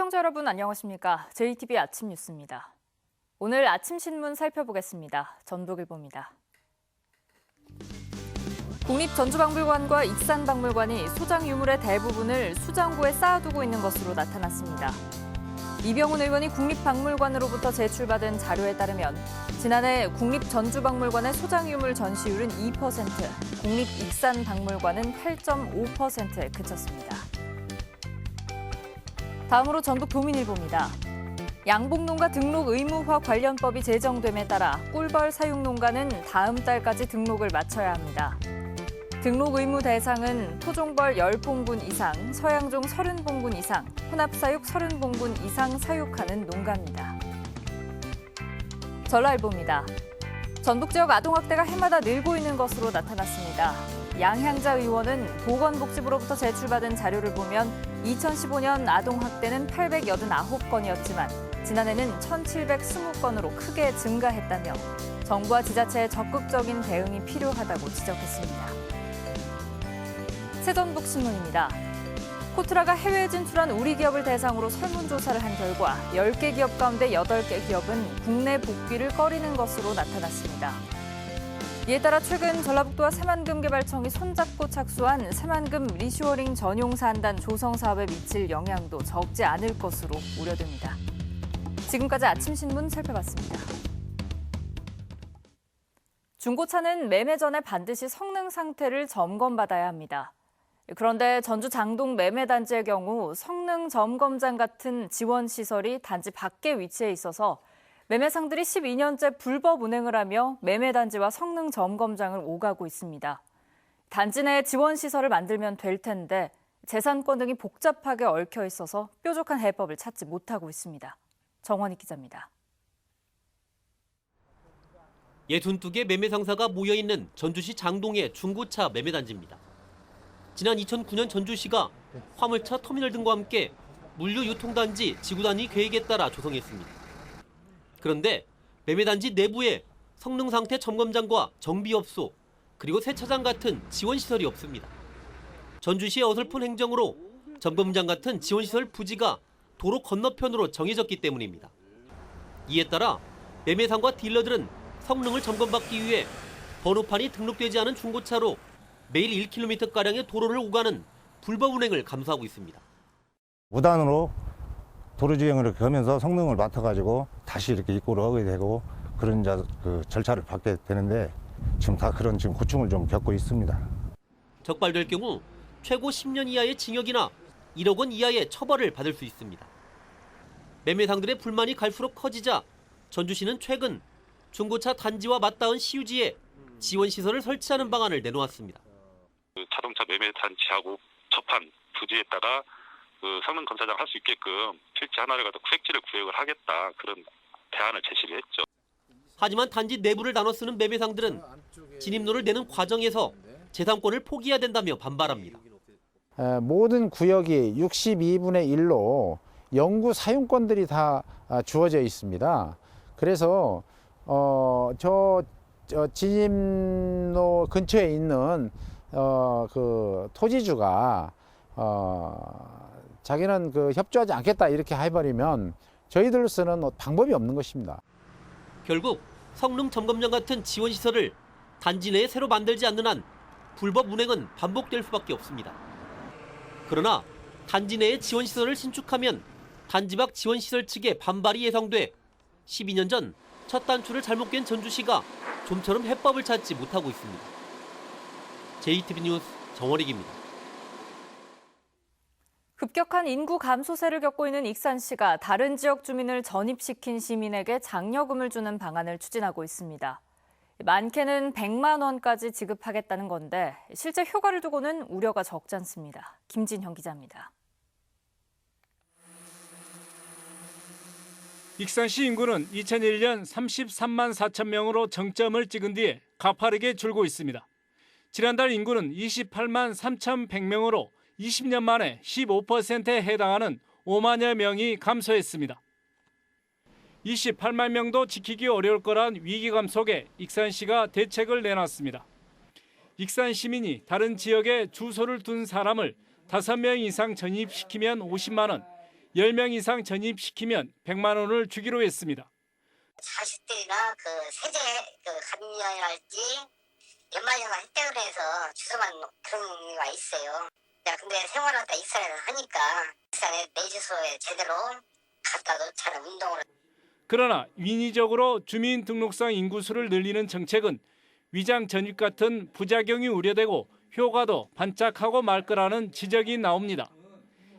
시청자 여러분 안녕하십니까? JTBC 아침 뉴스입니다. 오늘 아침 신문 살펴보겠습니다. 전북일보입니다. 국립전주박물관과 익산박물관이 소장 유물의 대부분을 수장고에 쌓아두고 있는 것으로 나타났습니다. 이병훈 의원이 국립박물관으로부터 제출받은 자료에 따르면 지난해 국립전주박물관의 소장 유물 전시율은 2%, 국립익산박물관은 8.5%에 그쳤습니다. 다음으로 전북도민일보입니다. 양봉농가 등록 의무화 관련법이 제정됨에 따라 꿀벌 사육농가는 다음 달까지 등록을 마쳐야 합니다. 등록 의무 대상은 토종벌 10봉분 이상, 서양종 30봉분 이상, 혼합사육 30봉분 이상 사육하는 농가입니다. 전라일보입니다. 전북 지역 아동학대가 해마다 늘고 있는 것으로 나타났습니다. 양향자 의원은 보건복지부로부터 제출받은 자료를 보면 2015년 아동학대는 889건이었지만 지난해는 1,720건으로 크게 증가했다며 정부와 지자체의 적극적인 대응이 필요하다고 지적했습니다. 새전북신문입니다. 코트라가 해외에 진출한 우리 기업을 대상으로 설문조사를 한 결과 10개 기업 가운데 8개 기업은 국내 복귀를 꺼리는 것으로 나타났습니다. 이에 따라 최근 전라북도와 새만금개발청이 손잡고 착수한 새만금 리슈어링 전용 산단 조성 사업에 미칠 영향도 적지 않을 것으로 우려됩니다. 지금까지 아침 신문 살펴봤습니다. 중고차는 매매 전에 반드시 성능 상태를 점검받아야 합니다. 그런데 전주 장동 매매단지의 경우 성능 점검장 같은 지원 시설이 단지 밖에 위치해 있어서 매매상들이 12년째 불법 운행을 하며 매매단지와 성능 점검장을 오가고 있습니다. 단지 내에 지원 시설을 만들면 될 텐데 재산권 등이 복잡하게 얽혀 있어서 뾰족한 해법을 찾지 못하고 있습니다. 정원희 기자입니다. 62개 매매 상사가 모여있는 전주시 장동의 중고차 매매단지입니다. 지난 2009년 전주시가 화물차 터미널 등과 함께 물류유통단지 지구단위 계획에 따라 조성했습니다. 그런데 매매단지 내부에 성능상태 점검장과 정비업소, 그리고 세차장 같은 지원시설이 없습니다. 전주시의 어설픈 행정으로 점검장 같은 지원시설 부지가 도로 건너편으로 정해졌기 때문입니다. 이에 따라 매매상과 딜러들은 성능을 점검받기 위해 번호판이 등록되지 않은 중고차로 매일 1km가량의 도로를 오가는 불법 운행을 감수하고 있습니다. 무단으로 도로주행을 이렇게 하면서 성능을 맡아가지고 다시 이렇게 입고를 하게 되고 그런 절차를 받게 되는데 지금 다 그런 고충을 좀 겪고 있습니다. 적발될 경우 최고 10년 이하의 징역이나 1억 원 이하의 처벌을 받을 수 있습니다. 매매상들의 불만이 갈수록 커지자 전주시는 최근 중고차 단지와 맞닿은 시유지에 지원시설을 설치하는 방안을 내놓았습니다. 자동차 매매 단지하고 접한 부지에다가 성능 검사장 할 수 있게끔 필지 하나를 갖다 구획지를 구획을 하겠다 그런 대안을 제시를 했죠. 하지만 단지 내부를 나눠 쓰는 매매상들은 진입로를 내는 과정에서 재산권을 포기해야 된다며 반발합니다. 모든 구역이 62분의 1로 영구 사용권들이 다 주어져 있습니다. 그래서 저 진입로 근처에 있는 그 토지주가 자기는 협조하지 않겠다 이렇게 해버리면 저희들로서는 방법이 없는 것입니다. 결국 성능 점검장 같은 지원시설을 단지 내에 새로 만들지 않는 한 불법 운행은 반복될 수밖에 없습니다. 그러나 단지 내에 지원시설을 신축하면 단지 밖 지원시설 측의 반발이 예상돼 12년 전 첫 단추를 잘못 깬 전주시가 좀처럼 해법을 찾지 못하고 있습니다. JTBC 뉴스 정원익입니다. 급격한 인구 감소세를 겪고 있는 익산시가 다른 지역 주민을 전입시킨 시민에게 장려금을 주는 방안을 추진하고 있습니다. 많게는 100만 원까지 지급하겠다는 건데 실제 효과를 두고는 우려가 적지 않습니다. 김진형 기자입니다. 익산시 인구는 2001년 33만 4천 명으로 정점을 찍은 뒤에 가파르게 줄고 있습니다. 지난달 인구는 28만 3,100명으로 20년 만에 15%에 해당하는 5만여 명이 감소했습니다. 28만 명도 지키기 어려울 거란 위기감 속에 익산시가 대책을 내놨습니다. 익산 시민이 다른 지역에 주소를 둔 사람을 5명 이상 전입시키면 50만 원, 10명 이상 전입시키면 100만 원을 주기로 했습니다. 40대나 그 세제 그 감면이랄지 연말연말 혜택을 해서 주소만 그런 경우가 있어요. 야, 근데 생활하다 익산에서 하니까 익산에 내 주소에 제대로 갖다 놓잖아, 운동을. 그러나 인위적으로 주민등록상 인구수를 늘리는 정책은 위장 전입 같은 부작용이 우려되고 효과도 반짝하고 말 거라는 지적이 나옵니다.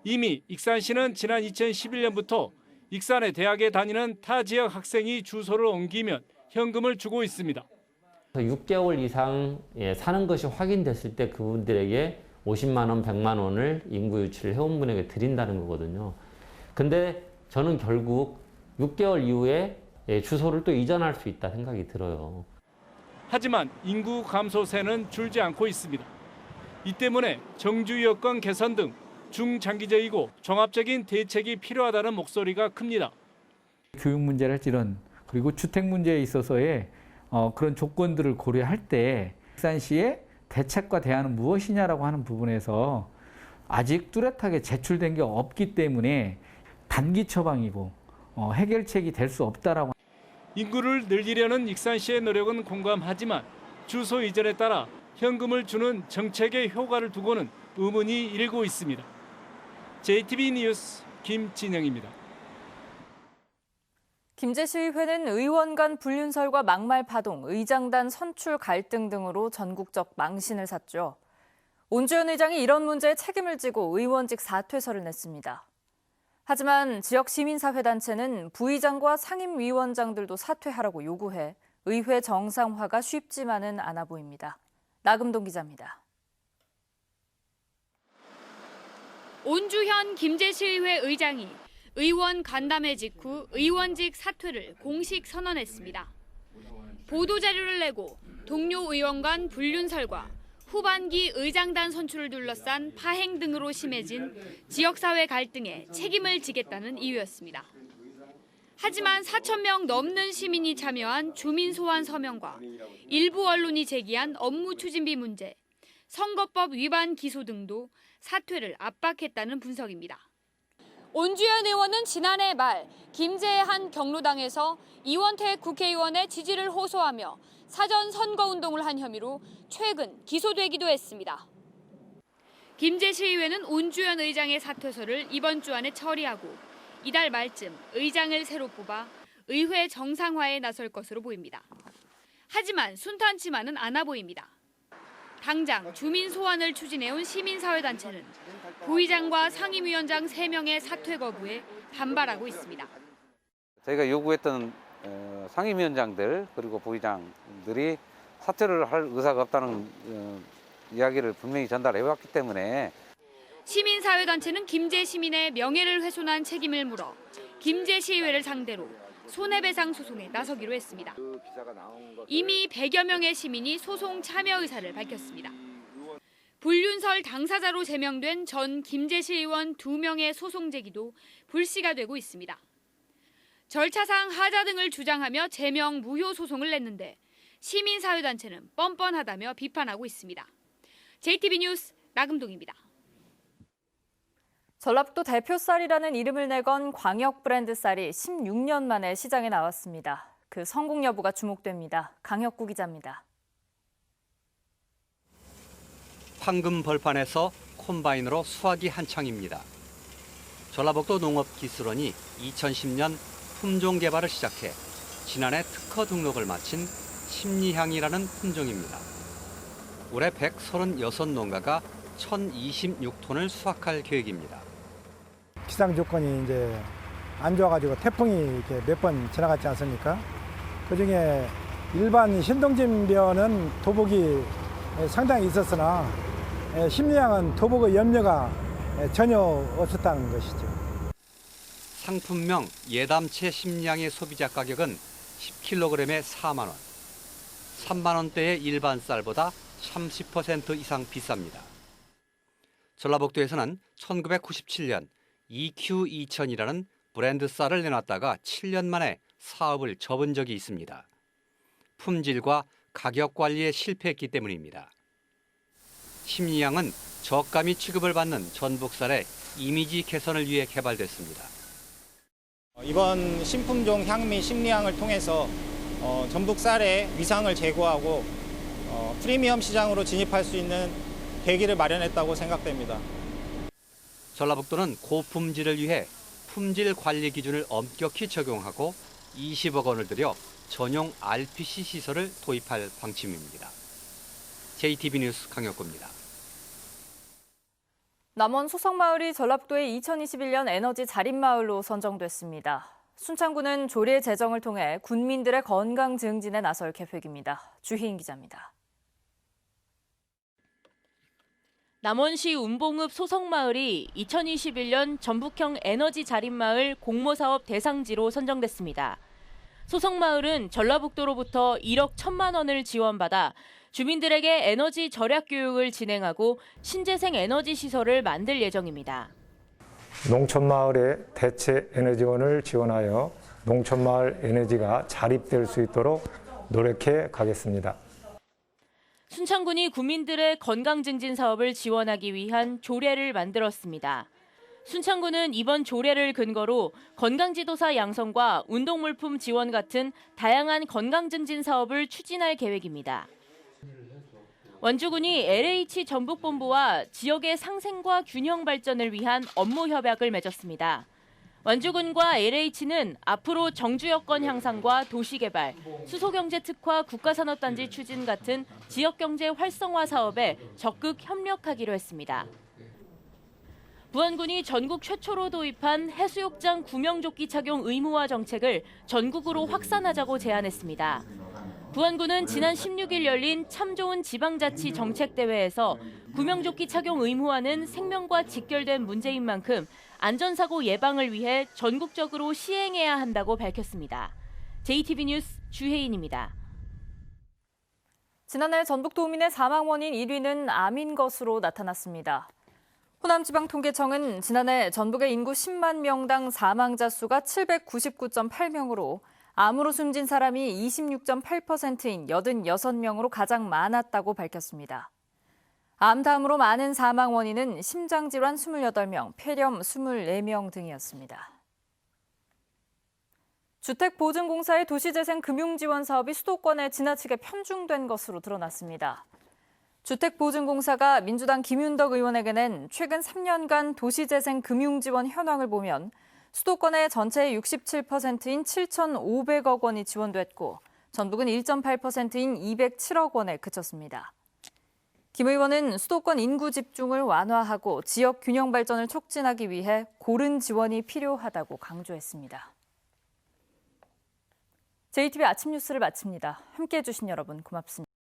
이미 익산시는 지난 2011년부터 익산의 대학에 다니는 타 지역 학생이 주소를 옮기면 현금을 주고 있습니다. 6개월 이상 사는 것이 확인됐을 때 그분들에게 50만 원, 100만 원을 인구 유치를 해온 분에게 드린다는 거거든요. 근데 저는 결국 6개월 이후에 주소를 또 이전할 수 있다 생각이 들어요. 하지만 인구 감소세는 줄지 않고 있습니다. 이 때문에 정주 여건 개선 등 중장기적이고 종합적인 대책이 필요하다는 목소리가 큽니다. 교육 문제랄지는 그리고 주택 문제에 있어서의 그런 조건들을 고려할 때 익산시의 대책과 대안은 무엇이냐라고 하는 부분에서 아직 뚜렷하게 제출된 게 없기 때문에 단기 처방이고 해결책이 될 수 없다라고. 인구를 늘리려는 익산시의 노력은 공감하지만 주소 이전에 따라 현금을 주는 정책의 효과를 두고는 의문이 일고 있습니다. JTBC 뉴스 김진영입니다. 김제시의회는 의원 간 불륜설과 막말 파동, 의장단 선출 갈등 등으로 전국적 망신을 샀죠. 온주현 의장이 이런 문제에 책임을 지고 의원직 사퇴서를 냈습니다. 하지만 지역 시민사회단체는 부의장과 상임위원장들도 사퇴하라고 요구해 의회 정상화가 쉽지만은 않아 보입니다. 나금동 기자입니다. 온주현 김제시의회 의장이 의원 간담회 직후 의원직 사퇴를 공식 선언했습니다. 보도자료를 내고 동료 의원 간 불륜설과 후반기 의장단 선출을 둘러싼 파행 등으로 심해진 지역사회 갈등에 책임을 지겠다는 이유였습니다. 하지만 4,000명 넘는 시민이 참여한 주민 소환 서명과 일부 언론이 제기한 업무 추진비 문제, 선거법 위반 기소 등도 사퇴를 압박했다는 분석입니다. 온주현 의원은 지난해 말 김제의 한 경로당에서 이원택 국회의원의 지지를 호소하며 사전 선거운동을 한 혐의로 최근 기소되기도 했습니다. 김제시의회는 온주현 의장의 사퇴서를 이번 주 안에 처리하고 이달 말쯤 의장을 새로 뽑아 의회 정상화에 나설 것으로 보입니다. 하지만 순탄치만은 않아 보입니다. 당장 주민 소환을 추진해온 시민사회단체는 부의장과 상임위원장 3명의 사퇴 거부에 반발하고 있습니다. 저희가 요구했던 상임위원장들 그리고 부의장들이 사퇴를 할 의사가 없다는 이야기를 분명히 전달해왔기 때문에 시민사회단체는 김제 시민의 명예를 훼손한 책임을 물어 김제시의회를 상대로 손해배상 소송에 나서기로 했습니다. 이미 100여 명의 시민이 소송 참여 의사를 밝혔습니다. 불륜설 당사자로 제명된 전 김제시 의원 2명의 소송 제기도 불씨가 되고 있습니다. 절차상 하자 등을 주장하며 제명 무효 소송을 냈는데 시민사회단체는 뻔뻔하다며 비판하고 있습니다. JTBC 뉴스 나금동입니다. 전라북도 대표 쌀이라는 이름을 내건 광역 브랜드 쌀이 16년 만에 시장에 나왔습니다. 그 성공 여부가 주목됩니다. 강혁구 기자입니다. 황금 벌판에서 콤바인으로 수확이 한창입니다. 전라북도 농업기술원이 2010년 품종 개발을 시작해 지난해 특허 등록을 마친 심리향이라는 품종입니다. 올해 136농가가 1,026톤을 수확할 계획입니다. 기상 조건이 이제 안 좋아가지고 태풍이 이렇게 몇 번 지나갔지 않습니까? 그중에 일반 신동진변은 도복이 상당히 있었으나 심리향은 도복의 염려가 전혀 없었다는 것이죠. 상품명 예담채 심리향의 소비자 가격은 10kg에 4만 원, 3만 원대의 일반 쌀보다 30% 이상 비쌉니다. 전라북도에서는 1997년 EQ2000이라는 브랜드 쌀을 내놨다가 7년 만에 사업을 접은 적이 있습니다. 품질과 가격 관리에 실패했기 때문입니다. 심리향은 저감이 취급을 받는 전북쌀의 이미지 개선을 위해 개발됐습니다. 이번 신품종 향미 심리향을 통해서 전북 쌀의 위상을 제고하고 프리미엄 시장으로 진입할 수 있는 계기를 마련했다고 생각됩니다. 전라북도는 고품질을 위해 품질 관리 기준을 엄격히 적용하고 20억 원을 들여 전용 RPC 시설을 도입할 방침입니다. JTB 뉴스 강혁구입니다. 남원 소성마을이 전라북도의 2021년 에너지 자립마을로 선정됐습니다. 순창구는 조례 제정을 통해 군민들의 건강 증진에 나설 계획입니다. 주희인 기자입니다. 남원시 운봉읍 소성마을이 2021년 전북형 에너지 자립마을 공모사업 대상지로 선정됐습니다. 소성마을은 전라북도로부터 1억 1천만 원을 지원받아 주민들에게 에너지 절약 교육을 진행하고 신재생 에너지 시설을 만들 예정입니다. 농촌마을의 대체 에너지원을 지원하여 농촌마을 에너지가 자립될 수 있도록 노력해 가겠습니다. 순창군이 구민들의 건강 증진 사업을 지원하기 위한 조례를 만들었습니다. 순창군은 이번 조례를 근거로 건강지도사 양성과 운동물품 지원 같은 다양한 건강 증진 사업을 추진할 계획입니다. 원주군이 LH 전북본부와 지역의 상생과 균형 발전을 위한 업무 협약을 맺었습니다. 원주군과 LH는 앞으로 정주 여건 향상과 도시개발, 수소경제 특화 국가산업단지 추진 같은 지역경제 활성화 사업에 적극 협력하기로 했습니다. 부안군이 전국 최초로 도입한 해수욕장 구명조끼 착용 의무화 정책을 전국으로 확산하자고 제안했습니다. 부안군은 지난 16일 열린 참 좋은 지방자치 정책대회에서 구명조끼 착용 의무화는 생명과 직결된 문제인 만큼 안전사고 예방을 위해 전국적으로 시행해야 한다고 밝혔습니다. JTB 뉴스 주혜인입니다. 지난해 전북도민의 사망 원인 1위는 암인 것으로 나타났습니다. 호남지방통계청은 지난해 전북의 인구 10만 명당 사망자 수가 799.8명으로 암으로 숨진 사람이 26.8%인 86명으로 가장 많았다고 밝혔습니다. 암 다음으로 많은 사망 원인은 심장질환 28명, 폐렴 24명 등이었습니다. 주택보증공사의 도시재생 금융지원 사업이 수도권에 지나치게 편중된 것으로 드러났습니다. 주택보증공사가 민주당 김윤덕 의원에게 낸 최근 3년간 도시재생 금융지원 현황을 보면 수도권의 전체의 67%인 7,500억 원이 지원됐고 전북은 1.8%인 207억 원에 그쳤습니다. 김 의원은 수도권 인구 집중을 완화하고 지역 균형 발전을 촉진하기 위해 고른 지원이 필요하다고 강조했습니다. JTB 아침 뉴스를 마칩니다. 함께해 주신 여러분 고맙습니다.